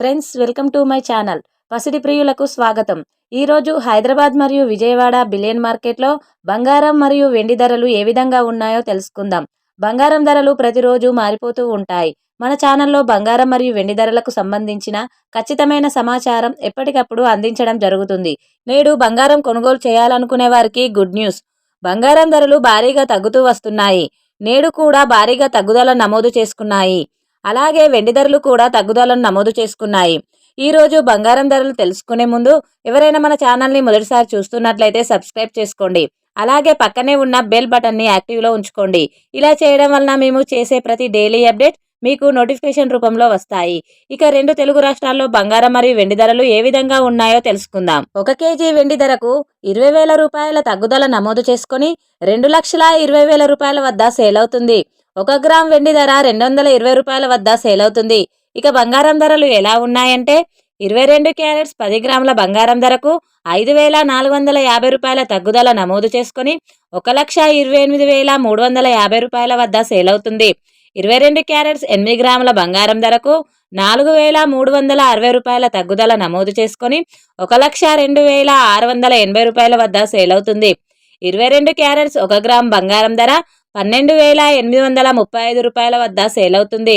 Friends, welcome to my channel. పసిడి ప్రియులకు స్వాగతం. ఈరోజు హైదరాబాద్ మరియు విజయవాడ బిలియన్ మార్కెట్లో బంగారం మరియు వెండి ధరలు ఏ విధంగా ఉన్నాయో తెలుసుకుందాం. బంగారం ధరలు ప్రతిరోజు మారిపోతూ ఉంటాయి. మన ఛానల్లో బంగారం మరియు వెండి ధరలకు సంబంధించిన ఖచ్చితమైన సమాచారం ఎప్పటికప్పుడు అందించడం జరుగుతుంది. నేడు బంగారం కొనుగోలు చేయాలనుకునే వారికి గుడ్ న్యూస్. బంగారం ధరలు భారీగా తగ్గుతూ వస్తున్నాయి. నేడు కూడా భారీగా తగ్గుదల నమోదు చేసుకున్నాయి. అలాగే వెండి ధరలు కూడా తగ్గుదలను నమోదు చేసుకున్నాయి. ఈ రోజు బంగారం ధరలు తెలుసుకునే ముందు ఎవరైనా మన ఛానల్ని మొదటిసారి చూస్తున్నట్లయితే సబ్స్క్రైబ్ చేసుకోండి. అలాగే పక్కనే ఉన్న బెల్ బటన్ని యాక్టివ్లో ఉంచుకోండి. ఇలా చేయడం వలన మేము చేసే ప్రతి డైలీ అప్డేట్ మీకు నోటిఫికేషన్ రూపంలో వస్తాయి. ఇక రెండు తెలుగు రాష్ట్రాల్లో బంగారం మరియు వెండి ధరలు ఏ విధంగా ఉన్నాయో తెలుసుకుందాం. 1 కేజీ వెండి ధరకు 20,000 రూపాయల తగ్గుదల నమోదు చేసుకుని 2,20,000 రూపాయల వద్ద సేల్ అవుతుంది. 1 గ్రామ్ వెండి ధర 220 రూపాయల వద్ద సేల్ అవుతుంది. ఇక బంగారం ధరలు ఎలా ఉన్నాయంటే 22 క్యారెట్స్ 10 గ్రాముల బంగారం ధరకు 5,450 రూపాయల తగ్గుదల నమోదు చేసుకుని 1,28,350 రూపాయల వద్ద సేల్ అవుతుంది. 22 క్యారెట్స్ 8 గ్రాముల బంగారం ధరకు 4,360 రూపాయల తగ్గుదల నమోదు చేసుకుని 1,02,680 రూపాయల వద్ద సేల్ అవుతుంది. 22 క్యారెట్స్ 1 గ్రామ్ బంగారం ధర 12,835 రూపాయల వద్ద సేల్ అవుతుంది.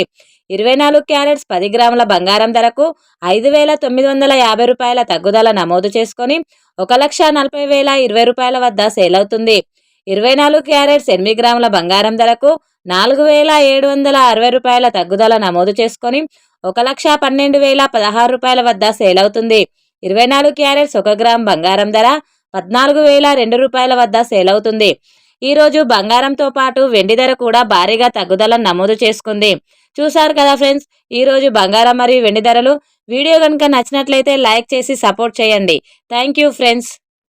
24 క్యారెట్స్ 10 గ్రాముల బంగారం ధరకు 5,950 రూపాయల తగ్గుదల నమోదు చేసుకొని 1,40,020 రూపాయల వద్ద సేల్ అవుతుంది. 24 క్యారెట్స్ 8 గ్రాముల బంగారం ధరకు 4,760 రూపాయల తగ్గుదల నమోదు చేసుకొని 1,12,016 రూపాయల వద్ద సేల్ అవుతుంది. 24 క్యారెట్స్ 1 గ్రామ్ బంగారం ధర 14,002 రూపాయల వద్ద సేల్ అవుతుంది. ఈరోజు బంగారంతో పాటు వెండి ధర కూడా భారీగా తగ్గుదలను నమోదు చేసుకుంది. చూశారు కదా ఫ్రెండ్స్, ఈరోజు బంగారం మరియు వెండి ధరలు. వీడియో కనుక నచ్చినట్లయితే లైక్ చేసి సపోర్ట్ చేయండి. Thank you friends.